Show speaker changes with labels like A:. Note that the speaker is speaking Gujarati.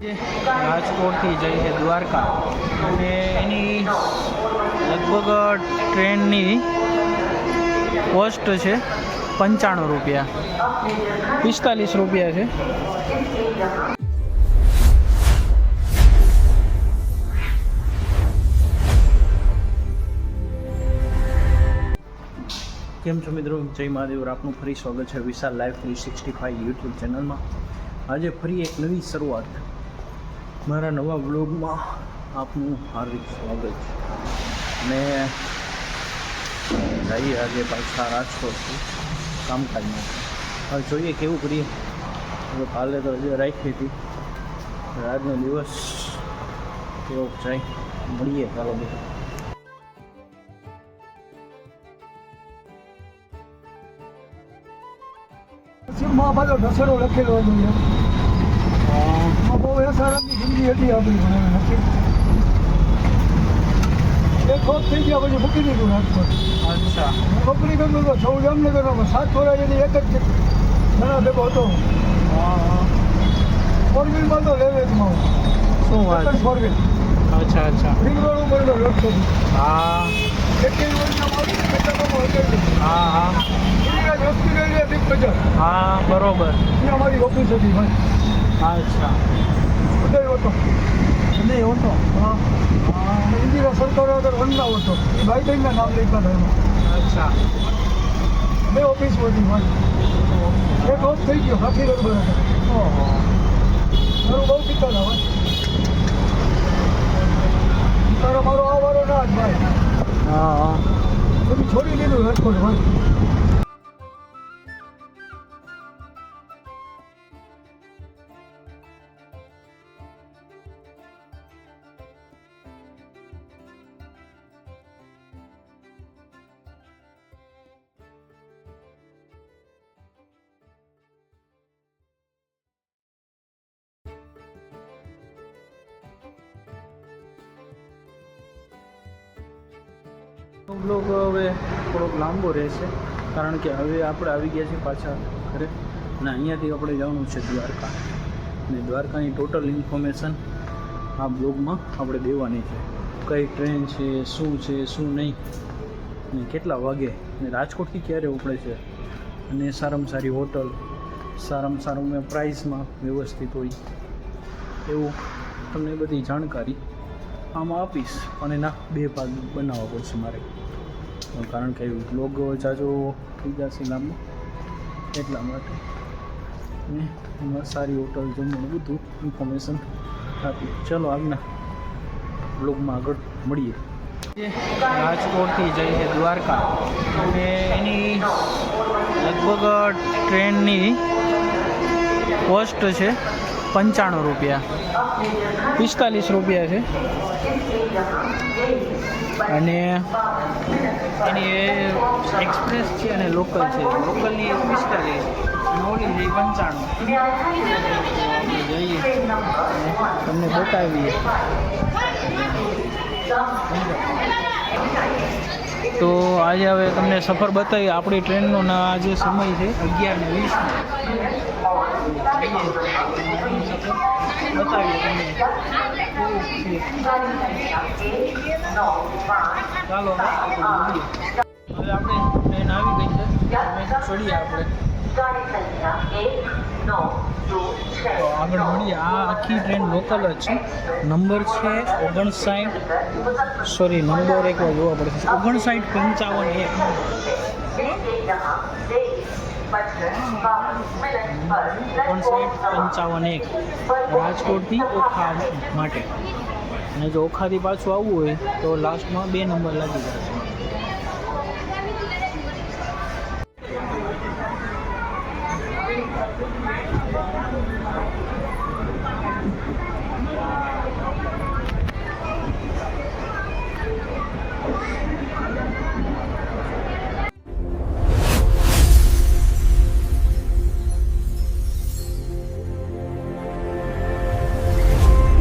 A: રાજકોટથી જઈ છે દ્વારકા અને એની લગભગ ટ્રેનની કોસ્ટ છે 95 રૂપિયા, 45 રૂપિયા છે. કેમ છો મિત્રો? જય મહાદેવ. આપનું ફરી સ્વાગત છે વિશાલ લાઈફ 365 યુટ્યુબ ચેનલમાં. આજે ફરી એક નવી શરૂઆત, મારા નવા બ્લોગમાં આપનું હાર્દિક સ્વાગત છે. અને જઈએ આજે પાછા રાજકોટથી કામકાજમાં. હવે જોઈએ કેવું કરીએ. હવે કાલે તો હજી રાખી હતી, આજનો દિવસ કેવો જાય મળીએ. ચાલો બધું
B: બધો ઢસેડો લખેલો હતો. બહુ એસારાની જિંદગી હતી આપણી, મને નથી એક વખત થઈ ગયા પછી મૂકી દીધું રાજકોટ.
A: અચ્છા,
B: નોકરી કરતો હતો સૌ જામનગરમાં, 7 વર્ષ એની એક જ ઘણા ભેગો હતો. ફોરવ્હીલમાં તો લેવેજમાં
A: શું વાત?
B: ફોરવ્હીલ.
A: અચ્છા અચ્છા.
B: રિંગ રોડ ઉપર લખતો હતો.
A: હા
B: 21 વર્ષના
A: હા હા
B: હોસ્પિટલ બિગ બજાર,
A: હા બરોબર.
B: ત્યાં અમારી ઓફિસ હતી ભાઈ.
A: અચ્છા,
B: ઉદય હતો.
A: નહીં ઓટો.
B: હા, ઇન્દિરા સરકાર આગળ વનરાવ હતો. એ બાઈબેનના નામ લખ્યા હતા એમાં.
A: અચ્છા,
B: બે ઓફિસ હતી ભાઈ. એક ઓફ થઈ ગયો, બાકી બરાબર હતા.
A: ઓહો,
B: મારું બહુ પિતા હતા ભાઈ. તારો મારો આ વારો ના જ ભાઈ.
A: હા હા.
B: બધું છોડી દીધું રાજકોટ ભાઈ.
A: બ્લોગ હવે થોડોક લાંબો રહેશે, કારણ કે હવે આપણે આવી ગયા છીએ પાછા ઘરે. અને અહીંયાથી આપણે જવાનું છે દ્વારકા, અને દ્વારકાની ટોટલ ઇન્ફોર્મેશન આ બ્લોગમાં આપણે દેવાની છે. કઈ ટ્રેન છે, શું છે, શું નહીં, અને કેટલા વાગે, અને રાજકોટથી ક્યારે ઉપડે છે, અને સારામાં સારી હોટલ, સારામાં સારું મેં પ્રાઇસમાં વ્યવસ્થિત હોય એવું તમને બધી જાણકારી આમાં આપીશ. અને ના 2 ભાગ બનાવવા પડશે મારે, કારણ કે બ્લોગ જાજો થઈ જશે લાંબો, એટલા માટે. ને એમાં સારી હોટલ જમવાનું બધું ઇન્ફોર્મેશન આપી. ચલો આગના બ્લોગમાં આગળ મળીએ. રાજકોટથી જઈ છે દ્વારકા અને એની લગભગ ટ્રેનની કોસ્ટ છે 95 રૂપિયા, 45 રૂપિયા છે. અને એની એક્સપ્રેસ છે અને લોકલ છે. લોકલની 45 અને ઓલી છે 95. જઈએ તમને બતાવીએ. તો આજે હવે તમને સફર બતાવી. આપણી ટ્રેનનો આજે સમય છે 11:20. બતાવીએ તમને. ચાલો હવે આપણે ટ્રેન આવી ગઈ છે, ચડીએ આપણે. તો આગળ મળીએ. આ આખી ટ્રેન લોકલ જ છે. નંબર છે 59, સોરી નંબર એકવાર જોવા પડશે, 5955. રાજકોટથી ઓખા માટે. અને જો ઓખાથી પાછું આવવું હોય તો લાસ્ટમાં 2 નંબર લાગી જશે.